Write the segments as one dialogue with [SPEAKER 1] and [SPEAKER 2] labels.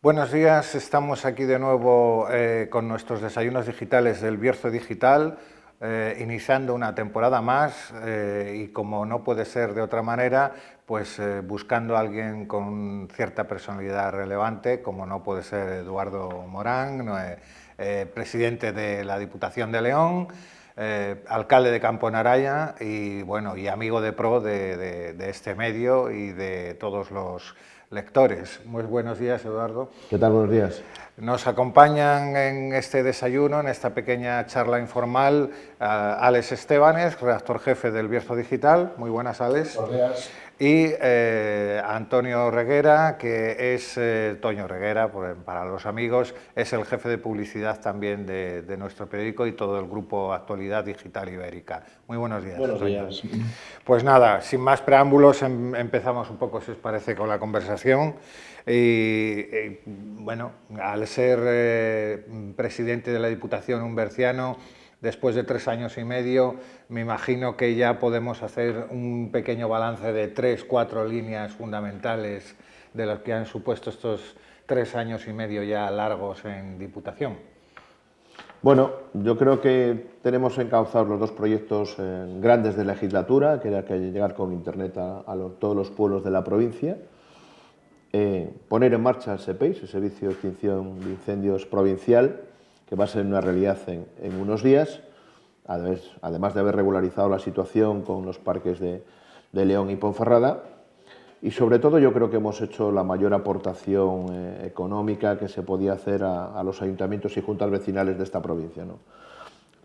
[SPEAKER 1] Buenos días, estamos aquí de nuevo con nuestros desayunos digitales del Bierzo Digital, iniciando una temporada más y como no puede ser de otra manera, pues buscando a alguien con cierta personalidad relevante, como no puede ser Eduardo Morán, presidente de la Diputación de León, alcalde de Campo Naraya y, bueno, y amigo de pro de este medio y de todos los lectores. Muy buenos días, Eduardo.
[SPEAKER 2] ¿Qué tal? Buenos días.
[SPEAKER 1] Nos acompañan en este desayuno, en esta pequeña charla informal, Alex Estebanes, redactor jefe del Bierzo Digital. Muy buenas, Alex.
[SPEAKER 2] Buenos días.
[SPEAKER 1] Y Antonio Reguera, que es Toño Reguera, para los amigos, es el jefe de publicidad también de nuestro periódico y todo el grupo Actualidad Digital Ibérica. Muy buenos días.
[SPEAKER 2] Buenos
[SPEAKER 1] Toño.
[SPEAKER 2] días.
[SPEAKER 1] Pues nada, sin más preámbulos, empezamos un poco, si os parece, con la conversación. Bueno, al ser presidente de la Diputación un berciano, después de 3 años y medio, me imagino que ya podemos hacer un pequeño balance de 3, 4 líneas fundamentales de las que han supuesto estos 3 años y medio ya largos en Diputación.
[SPEAKER 2] Bueno, yo creo que tenemos encauzados los dos proyectos grandes de legislatura, que era que llegar con Internet a todos los pueblos de la provincia, poner en marcha el SEPEIS, el Servicio de Extinción de Incendios Provincial, que va a ser una realidad en unos días, además de haber regularizado la situación con los parques de León y Ponferrada. Y sobre todo yo creo que hemos hecho la mayor aportación económica que se podía hacer a los ayuntamientos y juntas vecinales de esta provincia, ¿no?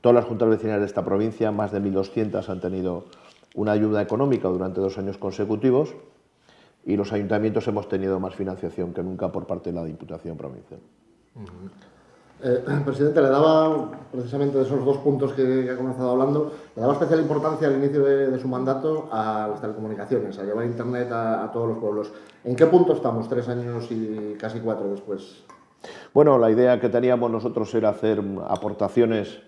[SPEAKER 2] Todas las juntas vecinales de esta provincia, más de 1.200, han tenido una ayuda económica durante 2 años consecutivos y los ayuntamientos hemos tenido más financiación que nunca por parte de la Diputación Provincial.
[SPEAKER 3] Presidente, le daba, precisamente de esos 2 puntos que ha comenzado hablando, le daba especial importancia al inicio de su mandato a las telecomunicaciones, a llevar Internet a todos los pueblos. ¿En qué punto estamos 3 años y casi 4 después?
[SPEAKER 2] Bueno, la idea que teníamos nosotros era hacer aportaciones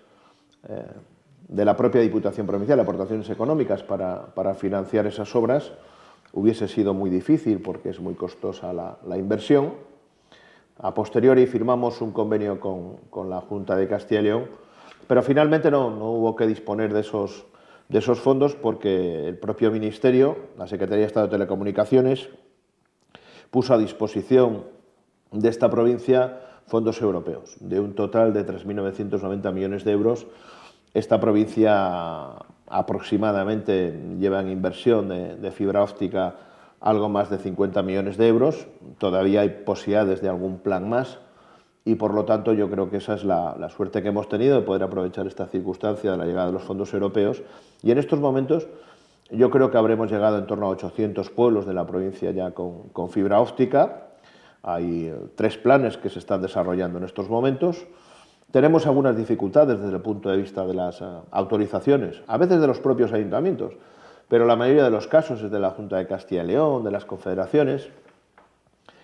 [SPEAKER 2] de la propia Diputación Provincial, aportaciones económicas para financiar esas obras. Hubiese sido muy difícil porque es muy costosa la inversión. A posteriori firmamos un convenio con la Junta de Castilla y León, pero finalmente no hubo que disponer de esos fondos porque el propio Ministerio, la Secretaría de Estado de Telecomunicaciones, puso a disposición de esta provincia fondos europeos, de un total de 3.990 millones de euros. Esta provincia aproximadamente lleva en inversión de fibra óptica algo más de 50 millones de euros, todavía hay posibilidades de algún plan más y por lo tanto yo creo que esa es la suerte que hemos tenido de poder aprovechar esta circunstancia de la llegada de los fondos europeos y en estos momentos yo creo que habremos llegado en torno a 800 pueblos de la provincia ya con fibra óptica. Hay 3 planes que se están desarrollando en estos momentos. Tenemos algunas dificultades desde el punto de vista de las autorizaciones, a veces de los propios ayuntamientos, pero la mayoría de los casos es de la Junta de Castilla y León, de las confederaciones,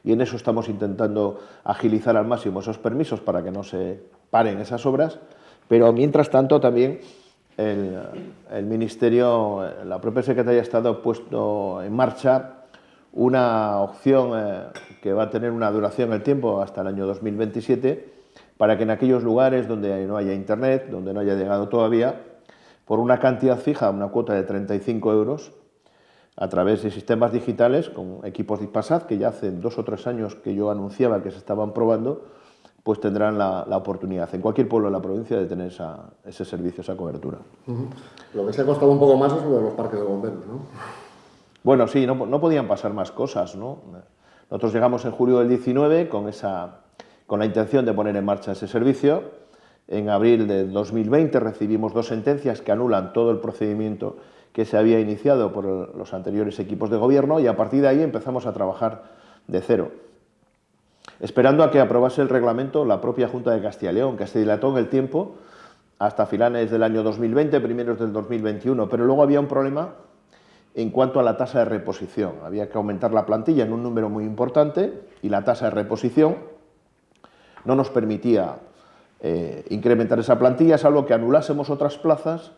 [SPEAKER 2] y en eso estamos intentando agilizar al máximo esos permisos para que no se paren esas obras, pero mientras tanto también el Ministerio, la propia Secretaría de Estado ha puesto en marcha una opción que va a tener una duración en el tiempo hasta el año 2027, para que en aquellos lugares donde no haya Internet, donde no haya llegado todavía, por una cantidad fija, una cuota de 35 euros, a través de sistemas digitales, con equipos Dispasat, que ya hace 2 o 3 años que yo anunciaba que se estaban probando, pues tendrán la oportunidad en cualquier pueblo de la provincia de tener ese servicio, esa cobertura.
[SPEAKER 3] Lo que se ha costado un poco más es lo de los parques de bomberos, ¿no?
[SPEAKER 2] Bueno, sí, no podían pasar más cosas, ¿no? Nosotros llegamos en julio del 19 con la intención de poner en marcha ese servicio. En abril de 2020 recibimos 2 sentencias que anulan todo el procedimiento que se había iniciado por los anteriores equipos de gobierno y a partir de ahí empezamos a trabajar de cero. Esperando a que aprobase el reglamento la propia Junta de Castilla y León, que se dilató en el tiempo hasta finales del año 2020, primeros del 2021, pero luego había un problema en cuanto a la tasa de reposición. Había que aumentar la plantilla en un número muy importante y la tasa de reposición no nos permitía incrementar esa plantilla, salvo que anulásemos otras plazas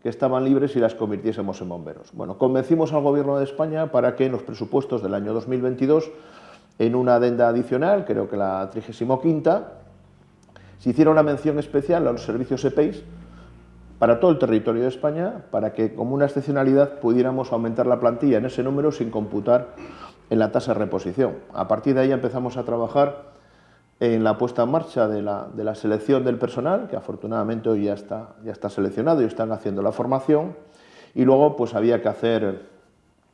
[SPEAKER 2] que estaban libres y las convirtiésemos en bomberos. Bueno, convencimos al Gobierno de España para que en los presupuestos del año 2022 en una adenda adicional, creo que la 35ª, se hiciera una mención especial a los servicios EPEIS para todo el territorio de España, para que como una excepcionalidad pudiéramos aumentar la plantilla en ese número sin computar en la tasa de reposición. A partir de ahí empezamos a trabajar en la puesta en marcha de la selección del personal, que afortunadamente hoy ya está seleccionado y están haciendo la formación, y luego pues había que hacer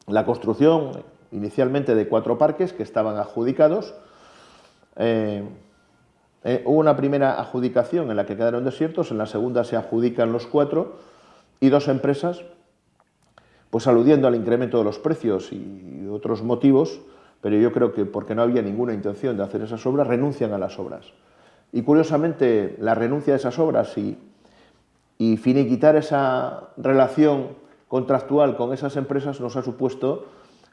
[SPEAKER 2] la construcción inicialmente de 4 parques que estaban adjudicados. Hubo una primera adjudicación en la que quedaron desiertos, en la segunda se adjudican los 4 y 2 empresas, pues aludiendo al incremento de los precios y otros motivos, pero yo creo que porque no había ninguna intención de hacer esas obras, renuncian a las obras. Y curiosamente, la renuncia a esas obras y finiquitar esa relación contractual con esas empresas nos ha supuesto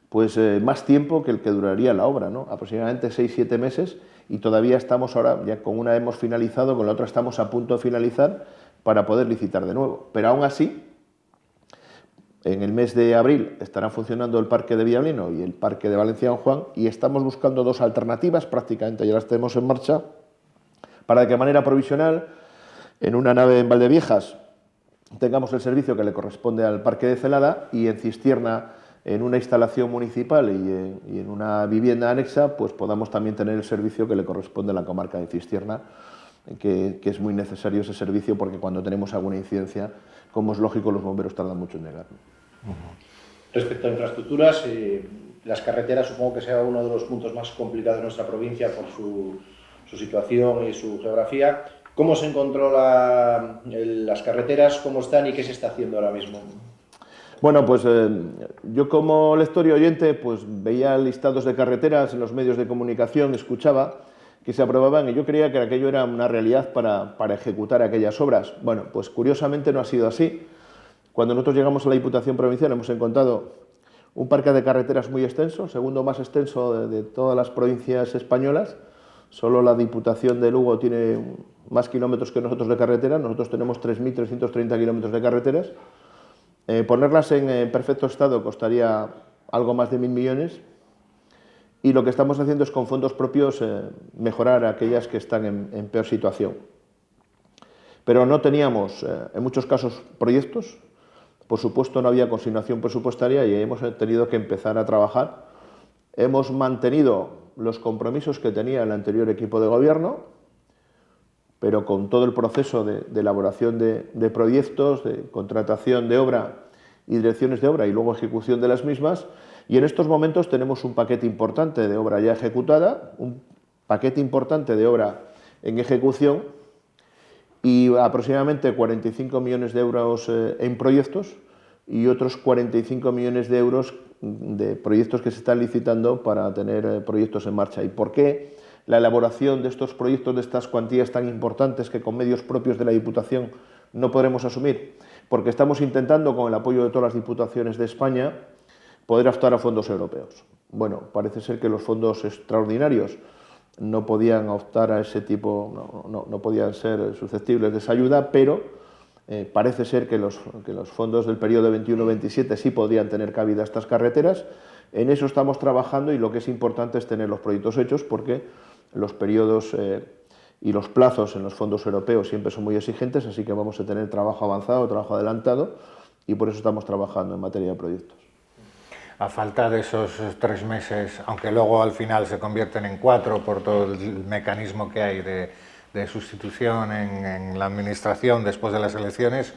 [SPEAKER 2] pues, más tiempo que el que duraría la obra, ¿no? Aproximadamente 6-7 meses, y todavía estamos ahora, ya con una hemos finalizado, con la otra estamos a punto de finalizar para poder licitar de nuevo. Pero aún así, en el mes de abril estarán funcionando el parque de Villablino y el parque de Valencia Don Juan, y estamos buscando 2 alternativas, prácticamente ya las tenemos en marcha, para que de manera provisional, en una nave en Valdeviejas, tengamos el servicio que le corresponde al parque de Celada, y en Cistierna, en una instalación municipal y en una vivienda anexa, pues podamos también tener el servicio que le corresponde a la comarca de Cistierna, que es muy necesario ese servicio, porque cuando tenemos alguna incidencia, como es lógico, los bomberos tardan mucho en llegar.
[SPEAKER 4] Respecto a infraestructuras, las carreteras supongo que sea uno de los puntos más complicados de nuestra provincia por su situación y su geografía. ¿Cómo se encontró las carreteras, cómo están y qué se está haciendo ahora mismo?
[SPEAKER 2] Bueno, pues yo como lector y oyente pues veía listados de carreteras en los medios de comunicación, escuchaba que se aprobaban y yo creía que aquello era una realidad para ejecutar aquellas obras. Bueno, pues curiosamente no ha sido así. Cuando nosotros llegamos a la Diputación Provincial hemos encontrado un parque de carreteras muy extenso, el segundo más extenso de todas las provincias españolas. Solo la Diputación de Lugo tiene más kilómetros que nosotros de carretera, nosotros tenemos 3.330 kilómetros de carreteras. Ponerlas en perfecto estado costaría algo más de 1.000 millones, y lo que estamos haciendo es con fondos propios mejorar aquellas que están en peor situación. Pero no teníamos, en muchos casos, proyectos, por supuesto no había consignación presupuestaria y hemos tenido que empezar a trabajar. Hemos mantenido los compromisos que tenía el anterior equipo de gobierno, pero con todo el proceso de elaboración de proyectos, de contratación de obra y direcciones de obra y luego ejecución de las mismas, y en estos momentos tenemos un paquete importante de obra ya ejecutada, un paquete importante de obra en ejecución y aproximadamente 45 millones de euros en proyectos y otros 45 millones de euros de proyectos que se están licitando para tener proyectos en marcha. ¿Y por qué la elaboración de estos proyectos, de estas cuantías tan importantes que con medios propios de la Diputación no podremos asumir? Porque estamos intentando, con el apoyo de todas las diputaciones de España, poder optar a fondos europeos. Bueno, parece ser que los fondos extraordinarios no podían optar a ese tipo, no podían ser susceptibles de esa ayuda, pero parece ser que los fondos del periodo 21-27 sí podrían tener cabida a estas carreteras. En eso estamos trabajando y lo que es importante es tener los proyectos hechos, porque los periodos y los plazos en los fondos europeos siempre son muy exigentes, así que vamos a tener trabajo avanzado, trabajo adelantado, y por eso estamos trabajando en materia de proyectos.
[SPEAKER 1] A falta de esos 3 meses, aunque luego al final se convierten en 4 por todo el mecanismo que hay de sustitución en la administración después de las elecciones,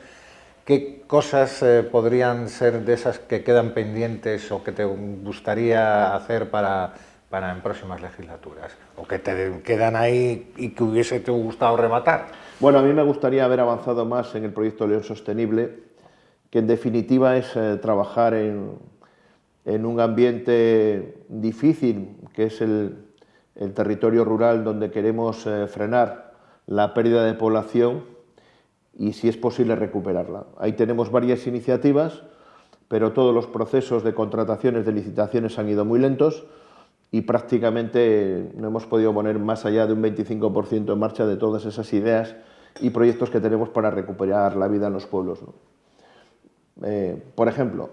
[SPEAKER 1] ¿qué cosas podrían ser de esas que quedan pendientes o que te gustaría hacer para en próximas legislaturas? ¿O que te quedan ahí y que hubiese te gustado rematar?
[SPEAKER 2] Bueno, a mí me gustaría haber avanzado más en el proyecto León Sostenible, que en definitiva es trabajar en un ambiente difícil, que es el territorio rural, donde queremos frenar la pérdida de población y, si es posible, recuperarla. Ahí tenemos varias iniciativas, pero todos los procesos de contrataciones, de licitaciones han ido muy lentos y prácticamente no hemos podido poner más allá de un 25% en marcha de todas esas ideas y proyectos que tenemos para recuperar la vida en los pueblos, ¿no? Por ejemplo,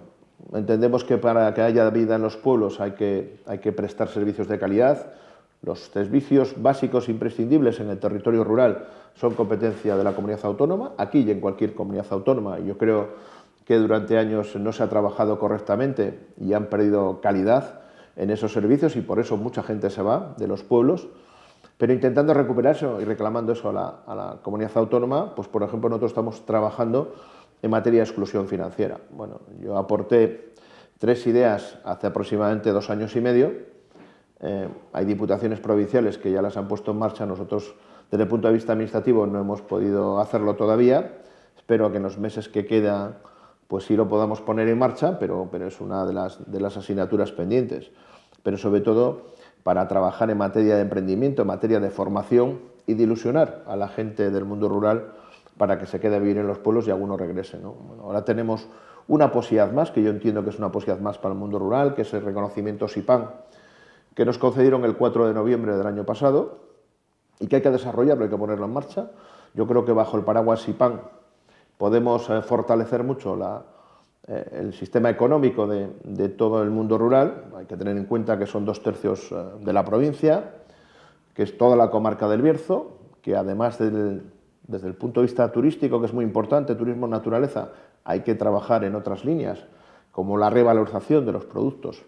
[SPEAKER 2] Entendemos que para que haya vida en los pueblos hay que prestar servicios de calidad. Los servicios básicos imprescindibles en el territorio rural son competencia de la comunidad autónoma, aquí y en cualquier comunidad autónoma. Yo creo que durante años no se ha trabajado correctamente y han perdido calidad en esos servicios y por eso mucha gente se va de los pueblos. Pero intentando recuperar eso y reclamando eso a la comunidad autónoma, pues por ejemplo nosotros estamos trabajando en materia de exclusión financiera. Bueno, yo aporté 3 ideas hace aproximadamente 2 años y medio. Hay diputaciones provinciales que ya las han puesto en marcha. Nosotros, desde el punto de vista administrativo, no hemos podido hacerlo todavía. Espero que en los meses que quedan pues sí lo podamos poner en marcha, pero es una de las asignaturas pendientes. Pero sobre todo para trabajar en materia de emprendimiento, en materia de formación y de ilusionar a la gente del mundo rural para que se quede a vivir en los pueblos y alguno regrese, ¿no? Bueno, ahora tenemos una posibilidad más, que yo entiendo que es una posibilidad más para el mundo rural, que es el reconocimiento SIPAN, que nos concedieron el 4 de noviembre del año pasado y que hay que desarrollarlo, hay que ponerlo en marcha. Yo creo que bajo el paraguas SIPAN podemos fortalecer mucho el sistema económico de todo el mundo rural. Hay que tener en cuenta que son 2/3 de la provincia, que es toda la comarca del Bierzo, que además desde el punto de vista turístico, que es muy importante, turismo naturaleza, hay que trabajar en otras líneas, como la revalorización de los productos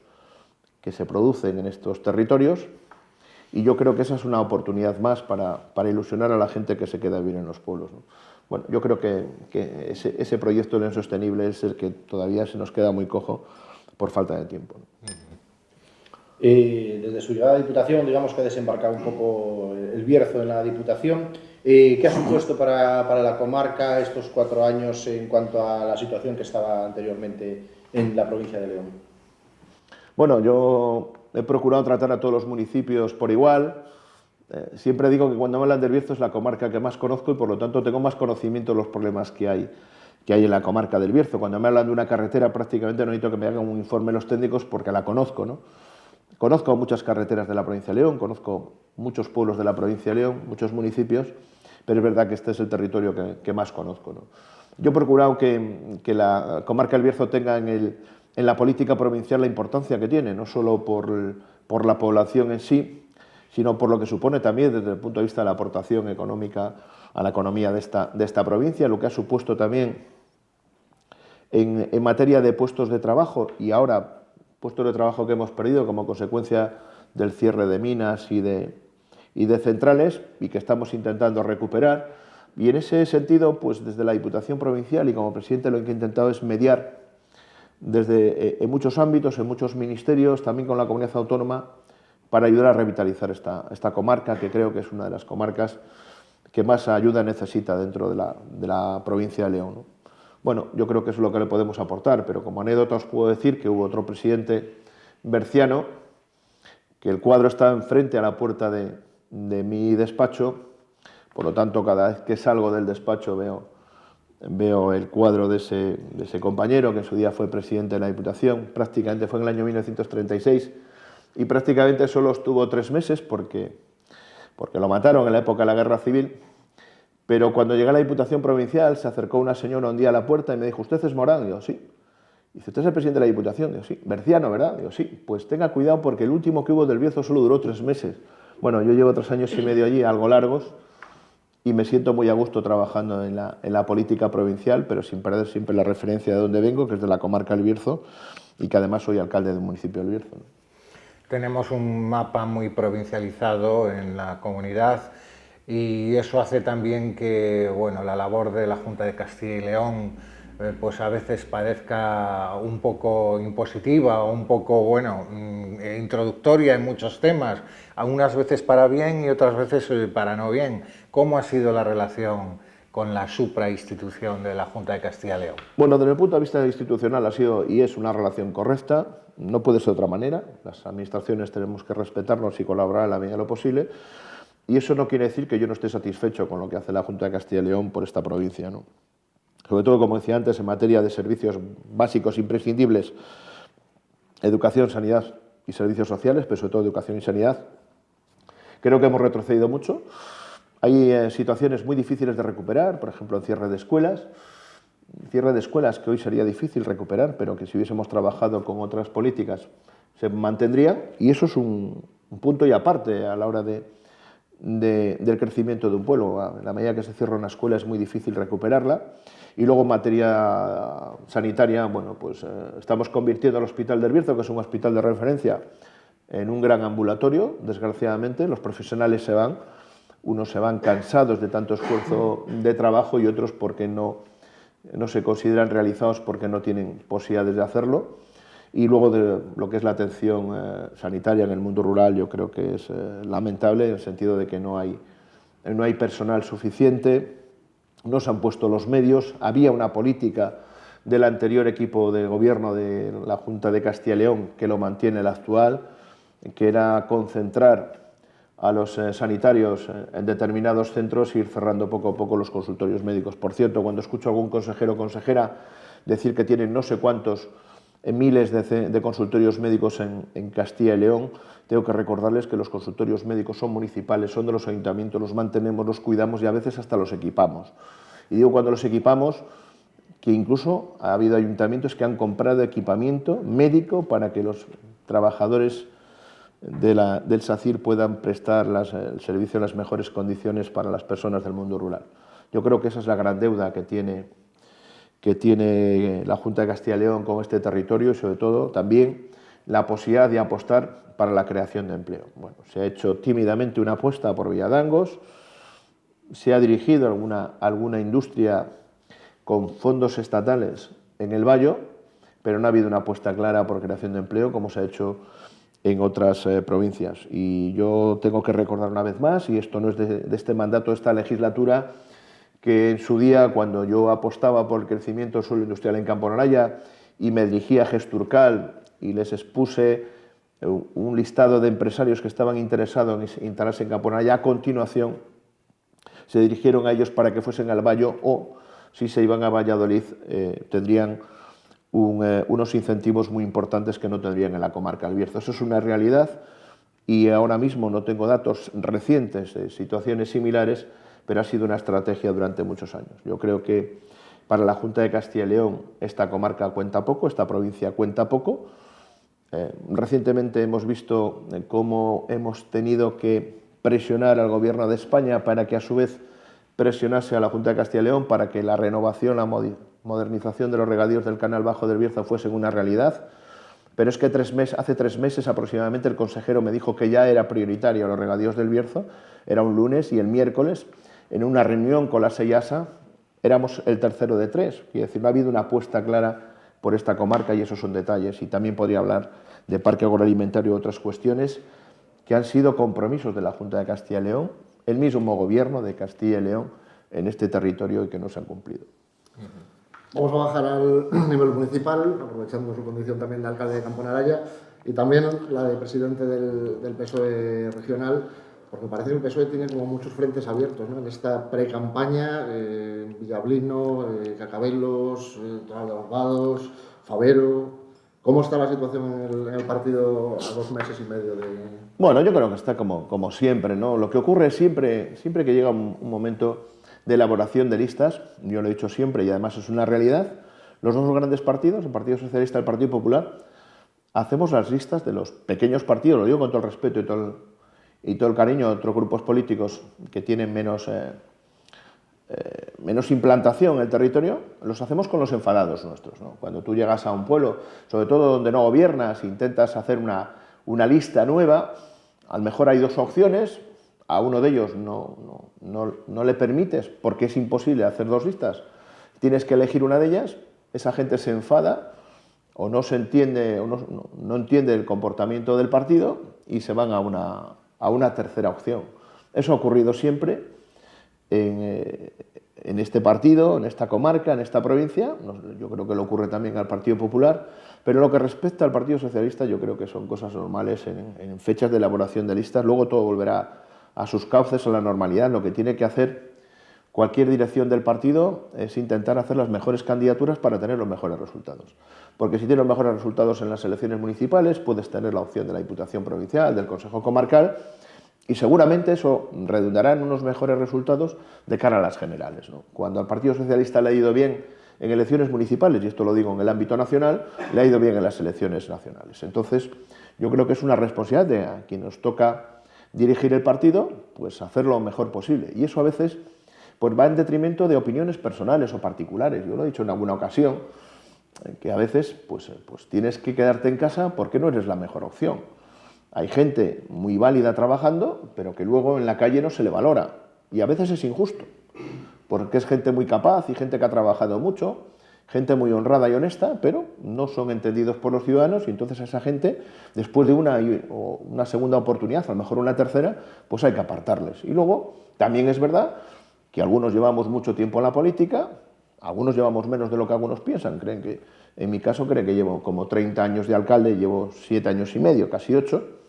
[SPEAKER 2] que se producen en estos territorios, y yo creo que esa es una oportunidad más para ilusionar a la gente que se queda a vivir en los pueblos, ¿no? Bueno, yo creo que ese proyecto de León Sostenible es el que todavía se nos queda muy cojo por falta de tiempo, ¿no?
[SPEAKER 4] Desde su llegada a la Diputación, digamos que ha desembarcado un poco el Bierzo en la Diputación. ¿Qué ha supuesto para la comarca estos 4 años en cuanto a la situación que estaba anteriormente en la provincia de León?
[SPEAKER 2] Bueno, yo he procurado tratar a todos los municipios por igual. Siempre digo que cuando me hablan del Bierzo es la comarca que más conozco y por lo tanto tengo más conocimiento de los problemas que hay en la comarca del Bierzo. Cuando me hablan de una carretera prácticamente no necesito que me hagan un informe los técnicos porque la conozco, ¿no? Conozco muchas carreteras de la provincia de León, conozco muchos pueblos de la provincia de León, muchos municipios, pero es verdad que este es el territorio que más conozco, ¿no? Yo he procurado que la comarca del Bierzo tenga en la política provincial la importancia que tiene, no solo por la población en sí, sino por lo que supone también desde el punto de vista de la aportación económica a la economía de esta provincia, lo que ha supuesto también en materia de puestos de trabajo y ahora puestos de trabajo que hemos perdido como consecuencia del cierre de minas y de centrales y que estamos intentando recuperar. Y en ese sentido, pues desde la Diputación Provincial y como presidente lo que he intentado es mediar en muchos ámbitos, en muchos ministerios, también con la comunidad autónoma, para ayudar a revitalizar esta comarca, que creo que es una de las comarcas que más ayuda necesita dentro de la provincia de León, ¿no? Bueno, yo creo que eso es lo que le podemos aportar, pero como anécdota os puedo decir que hubo otro presidente berciano, que el cuadro está enfrente a la puerta de mi despacho, por lo tanto cada vez que salgo del despacho veo el cuadro de ese compañero, que en su día fue presidente de la Diputación, prácticamente fue en el año 1936, y prácticamente solo estuvo 3 meses porque lo mataron en la época de la Guerra Civil. Pero cuando llegué a la Diputación Provincial se acercó una señora un día a la puerta y me dijo: ¿usted es Morán? Digo, sí. Dice: ¿usted es el presidente de la Diputación? Digo, sí. ¿Berciano, verdad? Digo, sí. Pues tenga cuidado porque el último que hubo del Bierzo solo duró 3 meses. Bueno, yo llevo 3 años y medio allí, algo largos, y me siento muy a gusto trabajando en la política provincial, pero sin perder siempre la referencia de donde vengo, que es de la comarca del Bierzo, y que además soy alcalde del municipio del Bierzo, ¿no?
[SPEAKER 1] Tenemos un mapa muy provincializado en la comunidad y eso hace también que, bueno, la labor de la Junta de Castilla y León pues a veces parezca un poco impositiva o un poco, bueno, introductoria en muchos temas, algunas veces para bien y otras veces para no bien. ¿Cómo ha sido la relación con la suprainstitución de la Junta de Castilla y León?
[SPEAKER 2] Bueno, desde el punto de vista institucional ha sido y es una relación correcta, no puede ser de otra manera. Las administraciones tenemos que respetarnos y colaborar en la medida de lo posible, y eso no quiere decir que yo no esté satisfecho con lo que hace la Junta de Castilla y León por esta provincia, ¿no? Sobre todo, como decía antes, en materia de servicios básicos imprescindibles, educación, sanidad y servicios sociales, pero sobre todo educación y sanidad, creo que hemos retrocedido mucho. Hay situaciones muy difíciles de recuperar, por ejemplo, el cierre de escuelas. cierre de escuelas que hoy sería difícil recuperar, pero que si hubiésemos trabajado con otras políticas se mantendría, y eso es un punto y aparte a la hora del crecimiento de un pueblo. En la medida que se cierra una escuela es muy difícil recuperarla. Y luego en materia sanitaria, bueno, pues estamos convirtiendo el Hospital del Bierzo, que es un hospital de referencia, en un gran ambulatorio. Desgraciadamente los profesionales se van, unos se van cansados de tanto esfuerzo de trabajo y otros porque no se consideran realizados porque no tienen posibilidades de hacerlo. Y luego de lo que es la atención sanitaria en el mundo rural, yo creo que es lamentable en el sentido de que no hay personal suficiente, no se han puesto los medios. Había una política del anterior equipo de gobierno de la Junta de Castilla y León, que lo mantiene el actual, que era concentrar a los sanitarios en determinados centros e ir cerrando poco a poco los consultorios médicos. Por cierto, cuando escucho a algún consejero o consejera decir que tienen no sé cuántos miles de consultorios médicos en Castilla y León, tengo que recordarles que los consultorios médicos son municipales, son de los ayuntamientos, los mantenemos, los cuidamos y a veces hasta los equipamos. Y digo cuando los equipamos que incluso ha habido ayuntamientos que han comprado equipamiento médico para que los trabajadores del SACIR puedan prestar el servicio en las mejores condiciones para las personas del mundo rural. Yo creo que esa es la gran deuda que tiene la Junta de Castilla y León con este territorio y sobre todo también la posibilidad de apostar para la creación de empleo. Bueno, se ha hecho tímidamente una apuesta por Villadangos, se ha dirigido alguna industria con fondos estatales en el Bayo, pero no ha habido una apuesta clara por creación de empleo como se ha hecho en otras provincias. Y yo tengo que recordar una vez más, y esto no es de este mandato, de esta legislatura, que en su día, cuando yo apostaba por el crecimiento del suelo industrial en Campo Naraya y me dirigí a Gesturcal y les expuse un listado de empresarios que estaban interesados en instalarse en Campo Naraya, a continuación se dirigieron a ellos para que fuesen al Bayo o, si se iban a Valladolid, tendrían unos incentivos muy importantes que no tendrían en la comarca del Bierzo. Eso es una realidad y ahora mismo no tengo datos recientes de situaciones similares, pero ha sido una estrategia durante muchos años. Yo creo que para la Junta de Castilla y León esta comarca cuenta poco, esta provincia cuenta poco. Recientemente hemos visto cómo hemos tenido que presionar al Gobierno de España para que a su vez presionase a la Junta de Castilla y León para que la renovación, la modernización de los regadíos del Canal Bajo del Bierzo fuesen una realidad. Pero es que hace 3 meses aproximadamente el consejero me dijo que ya era prioritario los regadíos del Bierzo, era un lunes, y el miércoles, en una reunión con la SEIASA, éramos el tercero de 3. Es decir, no ha habido una apuesta clara por esta comarca y esos son detalles. Y también podría hablar de parque agroalimentario y otras cuestiones que han sido compromisos de la Junta de Castilla y León, el mismo Gobierno de Castilla y León en este territorio y que no se han cumplido.
[SPEAKER 3] Vamos a bajar al nivel municipal, aprovechando su condición también de alcalde de Campo Naraya y también la de presidente del PSOE regional, porque parece que el PSOE tiene como muchos frentes abiertos, ¿no? En esta pre-campaña, Villablino, Cacabelos, Toral de los Vados, Favero. ¿Cómo está la situación en el partido a 2 meses y medio de...?
[SPEAKER 2] Bueno, yo creo que está como siempre, ¿no? Lo que ocurre siempre que llega un momento de elaboración de listas, yo lo he dicho siempre y además es una realidad, los dos grandes partidos, el Partido Socialista y el Partido Popular, hacemos las listas de los pequeños partidos, lo digo con todo el respeto y todo el cariño a otros grupos políticos que tienen menos implantación en el territorio, los hacemos con los enfadados nuestros, ¿no? Cuando tú llegas a un pueblo, sobre todo donde no gobiernas, intentas hacer una lista nueva, a lo mejor hay 2 opciones, a uno de ellos no le permites porque es imposible hacer 2 listas, tienes que elegir una de ellas, esa gente se enfada o no se entiende o no entiende el comportamiento del partido y se van a una tercera opción. Eso ha ocurrido siempre en este partido, en esta comarca, en esta provincia. Yo creo que lo ocurre también al Partido Popular, pero lo que respecta al Partido Socialista yo creo que son cosas normales en fechas de elaboración de listas. Luego todo volverá a sus cauces, a la normalidad. Lo que tiene que hacer cualquier dirección del partido es intentar hacer las mejores candidaturas para tener los mejores resultados. Porque si tienes los mejores resultados en las elecciones municipales, puedes tener la opción de la Diputación Provincial, del Consejo Comarcal, y seguramente eso redundará en unos mejores resultados de cara a las generales, ¿no? Cuando al Partido Socialista le ha ido bien en elecciones municipales, y esto lo digo en el ámbito nacional, le ha ido bien en las elecciones nacionales. Entonces, yo creo que es una responsabilidad de a quien nos toca dirigir el partido, pues hacer lo mejor posible. Y eso a veces pues va en detrimento de opiniones personales o particulares. Yo lo he dicho en alguna ocasión, que a veces pues tienes que quedarte en casa porque no eres la mejor opción. Hay gente muy válida trabajando, pero que luego en la calle no se le valora. Y a veces es injusto, porque es gente muy capaz y gente que ha trabajado mucho, gente muy honrada y honesta, pero no son entendidos por los ciudadanos, y entonces a esa gente, después de una segunda oportunidad, a lo mejor una tercera, pues hay que apartarles. Y luego, también es verdad que algunos llevamos mucho tiempo en la política, algunos llevamos menos de lo que algunos piensan. Creen que, en mi caso, creo que llevo como 30 años de alcalde, llevo 7 años y medio, casi 8,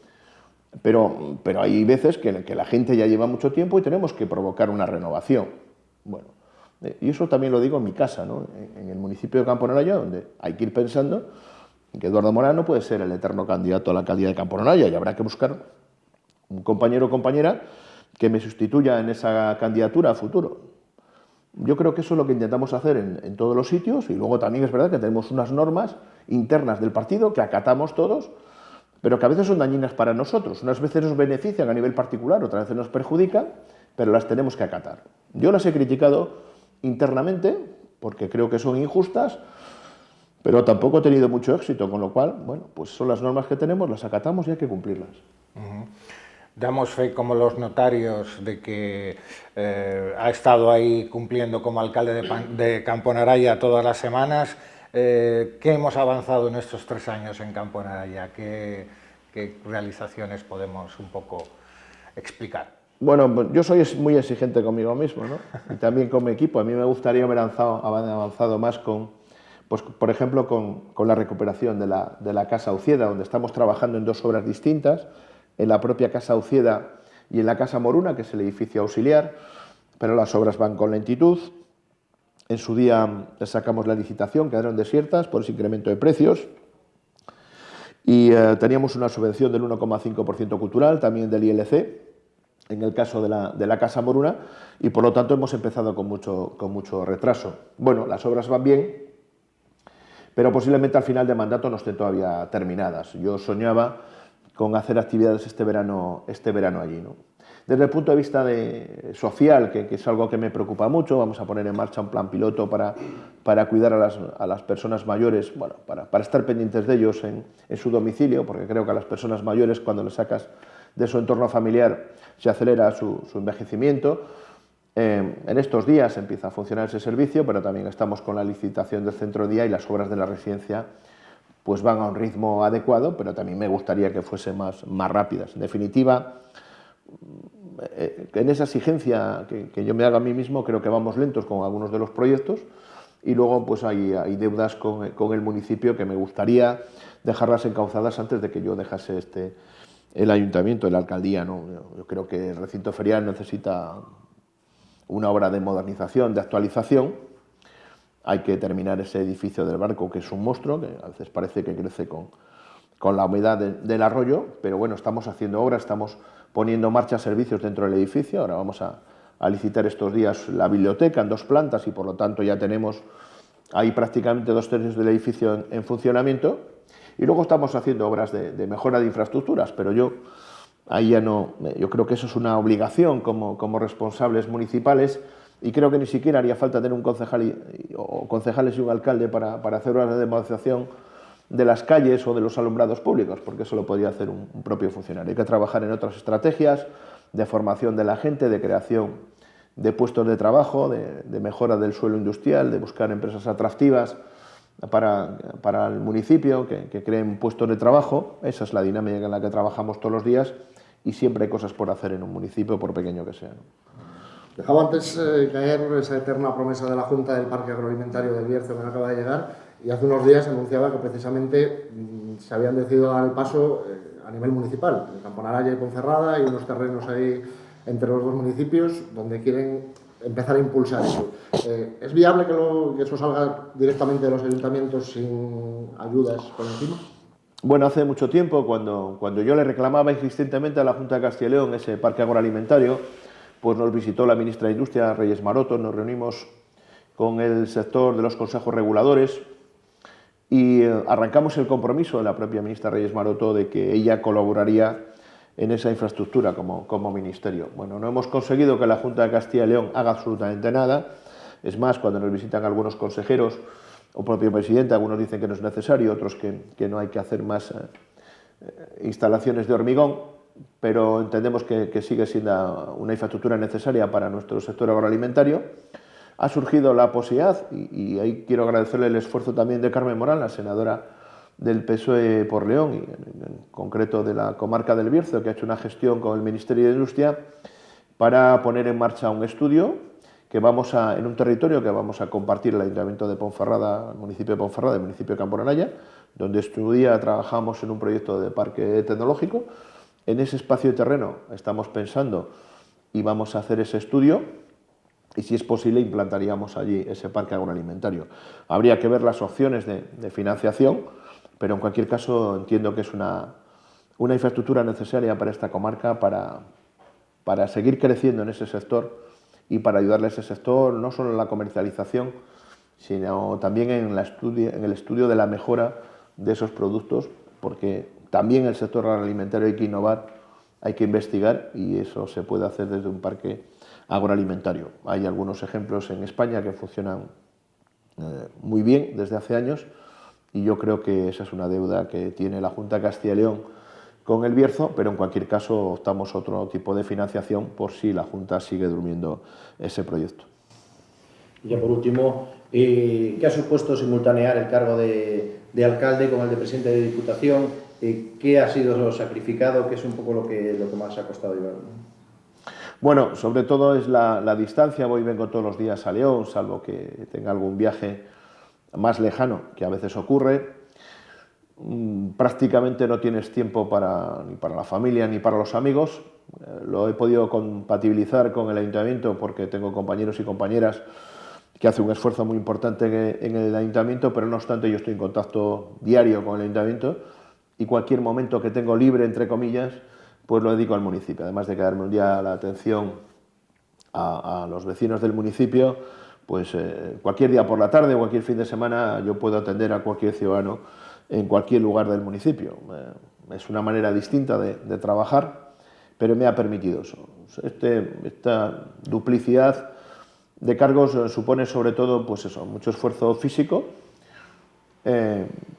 [SPEAKER 2] pero hay veces que la gente ya lleva mucho tiempo y tenemos que provocar una renovación. Bueno, y eso también lo digo en mi casa, ¿no? En el municipio de Campo-Navalla, donde hay que ir pensando que Eduardo Morano puede ser el eterno candidato a la alcaldía de Campo-Navalla, y habrá que buscar un compañero o compañera que me sustituya en esa candidatura a futuro. Yo creo que eso es lo que intentamos hacer en todos los sitios, y luego también es verdad que tenemos unas normas internas del partido que acatamos todos, pero que a veces son dañinas para nosotros. Unas veces nos benefician a nivel particular, otras veces nos perjudican, pero las tenemos que acatar. Yo las he criticado internamente porque creo que son injustas, pero tampoco he tenido mucho éxito, con lo cual, bueno, pues son las normas que tenemos, las acatamos y hay que cumplirlas.
[SPEAKER 1] Damos fe como los notarios de que ha estado ahí cumpliendo como alcalde de Campo-Navalla todas las semanas. ¿Qué hemos avanzado en estos 3 años en Campo-Navalla? ¿Qué realizaciones podemos un poco explicar?
[SPEAKER 2] Bueno, yo soy muy exigente conmigo mismo, ¿no? Y también con mi equipo. A mí me gustaría haber avanzado más pues, por ejemplo, con la recuperación de la Casa Ucieda, donde estamos trabajando en 2 obras distintas, en la propia Casa Ucieda y en la Casa Moruna, que es el edificio auxiliar, pero las obras van con lentitud. En su día sacamos la licitación, quedaron desiertas por ese incremento de precios, y teníamos una subvención del 1,5% cultural, también del ILC, en el caso de la Casa Moruna, y por lo tanto hemos empezado con mucho retraso. Bueno, las obras van bien, pero posiblemente al final de mandato no estén todavía terminadas. Yo soñaba con hacer actividades este verano allí, ¿no? Desde el punto de vista social, que es algo que me preocupa mucho, vamos a poner en marcha un plan piloto para cuidar a las personas mayores, bueno, para estar pendientes de ellos en su domicilio, porque creo que a las personas mayores, cuando les sacas de su entorno familiar, se acelera su envejecimiento. En estos días empieza a funcionar ese servicio, pero también estamos con la licitación del centro de día, y las obras de la residencia pues van a un ritmo adecuado, pero también me gustaría que fuesen más rápidas. En definitiva, en esa exigencia que yo me hago a mí mismo, creo que vamos lentos con algunos de los proyectos, y luego pues hay deudas con el municipio que me gustaría dejarlas encauzadas antes de que yo dejase el ayuntamiento, la alcaldía, ¿no? Yo creo que el recinto ferial necesita una obra de modernización, de actualización. Hay que terminar ese edificio del Barco, que es un monstruo, que a veces parece que crece con la humedad del arroyo, pero bueno, estamos haciendo obras, estamos poniendo en marcha servicios dentro del edificio. Ahora vamos a licitar estos días la biblioteca en 2 plantas, y por lo tanto ya tenemos ahí prácticamente 2/3 del edificio en funcionamiento. Y luego estamos haciendo obras de mejora de infraestructuras, pero yo creo que eso es una obligación como responsables municipales, y creo que ni siquiera haría falta tener un concejal o concejales y un alcalde para hacer obras de modernización de las calles o de los alumbrados públicos, porque eso lo podría hacer un propio funcionario. Hay que trabajar en otras estrategias de formación de la gente, de creación de puestos de trabajo, de mejora del suelo industrial, de buscar empresas atractivas para el municipio, que creen puestos de trabajo. Esa es la dinámica en la que trabajamos todos los días, y siempre hay cosas por hacer en un municipio, por pequeño que sea, ¿no?
[SPEAKER 3] Dejaba antes caer esa eterna promesa de la Junta del Parque Agroalimentario del Bierzo, que no acaba de llegar, y hace unos días anunciaba que precisamente se habían decidido dar el paso a nivel municipal, en Campo-Navalla y Ponferrada, y unos terrenos ahí entre los 2 municipios donde quieren empezar a impulsar eso. ¿Es viable que eso salga directamente de los ayuntamientos sin ayudas por encima?
[SPEAKER 2] Bueno, hace mucho tiempo, cuando yo le reclamaba insistentemente a la Junta de Castilla y León ese parque agroalimentario, pues nos visitó la ministra de Industria, Reyes Maroto, nos reunimos con el sector de los consejos reguladores y arrancamos el compromiso de la propia ministra Reyes Maroto de que ella colaboraría en esa infraestructura como ministerio. Bueno, no hemos conseguido que la Junta de Castilla y León haga absolutamente nada. Es más, cuando nos visitan algunos consejeros o propio presidente, algunos dicen que no es necesario, otros que no hay que hacer más instalaciones de hormigón, pero entendemos que sigue siendo una infraestructura necesaria para nuestro sector agroalimentario. Ha surgido la posibilidad, y ahí quiero agradecerle el esfuerzo también de Carmen Morán, la senadora del PSOE por León, y en concreto de la comarca del Bierzo, que ha hecho una gestión con el Ministerio de Industria para poner en marcha un estudio que en un territorio que vamos a compartir el Ayuntamiento de Ponferrada, el municipio de Ponferrada, el municipio de Camporanaya, donde trabajamos en un proyecto de parque tecnológico. En ese espacio de terreno estamos pensando y vamos a hacer ese estudio, y si es posible implantaríamos allí ese parque agroalimentario. Habría que ver las opciones de financiación, pero en cualquier caso entiendo que es una infraestructura necesaria para esta comarca para seguir creciendo en ese sector y para ayudarle a ese sector no solo en la comercialización, sino también en el estudio de la mejora de esos productos, porque también en el sector agroalimentario hay que innovar, hay que investigar, y eso se puede hacer desde un parque agroalimentario. Hay algunos ejemplos en España que funcionan muy bien desde hace años, y yo creo que esa es una deuda que tiene la Junta de Castilla y León con el Bierzo, pero en cualquier caso optamos a otro tipo de financiación por si la Junta sigue durmiendo ese proyecto.
[SPEAKER 4] Y ya por último, ¿qué ha supuesto simultanear el cargo de alcalde con el de presidente de Diputación? ¿Qué ha sido lo sacrificado? ¿Qué es un poco lo que más ha costado llevar?
[SPEAKER 2] Bueno, sobre todo es la distancia. Voy y vengo todos los días a León, salvo que tenga algún viaje más lejano, que a veces ocurre. Prácticamente no tienes tiempo ni para la familia ni para los amigos. Lo he podido compatibilizar con el ayuntamiento porque tengo compañeros y compañeras que hacen un esfuerzo muy importante en el ayuntamiento, pero no obstante yo estoy en contacto diario con el ayuntamiento, y cualquier momento que tengo libre, entre comillas, pues lo dedico al municipio. Además de quedarme un día a la atención a los vecinos del municipio, pues cualquier día por la tarde o cualquier fin de semana yo puedo atender a cualquier ciudadano en cualquier lugar del municipio. Es una manera distinta de trabajar, pero me ha permitido eso. Esta duplicidad de cargos supone sobre todo pues eso, mucho esfuerzo físico,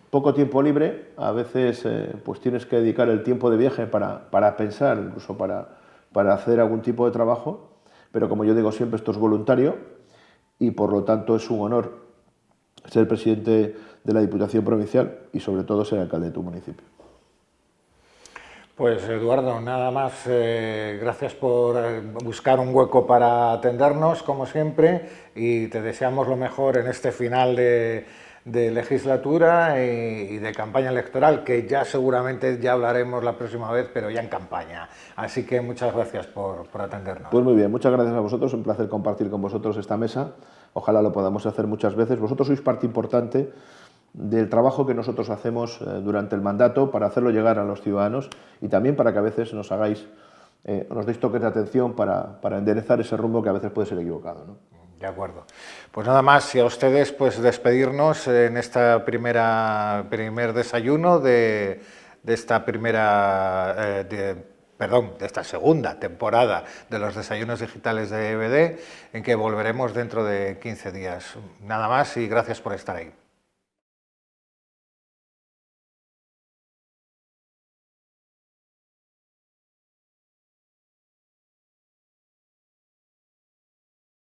[SPEAKER 2] poco tiempo libre. A veces pues tienes que dedicar el tiempo de viaje para pensar, incluso para hacer algún tipo de trabajo, pero como yo digo siempre, esto es voluntario y por lo tanto es un honor ser presidente de la Diputación Provincial y sobre todo ser alcalde de tu municipio.
[SPEAKER 1] Pues Eduardo, nada más, gracias por buscar un hueco para atendernos, como siempre, y te deseamos lo mejor en este final de legislatura y de campaña electoral, que ya seguramente ya hablaremos la próxima vez, pero ya en campaña. Así que muchas gracias por atendernos.
[SPEAKER 2] Pues muy bien, muchas gracias a vosotros, un placer compartir con vosotros esta mesa. Ojalá lo podamos hacer muchas veces. Vosotros sois parte importante del trabajo que nosotros hacemos durante el mandato para hacerlo llegar a los ciudadanos y también para que a veces nos deis toques de atención para enderezar ese rumbo que a veces puede ser equivocado, ¿no?
[SPEAKER 1] De acuerdo. Pues nada más, y a ustedes pues despedirnos en esta primer desayuno de esta de esta segunda temporada de los desayunos digitales de EBD, en que volveremos dentro de 15 días. Nada más y gracias por estar ahí.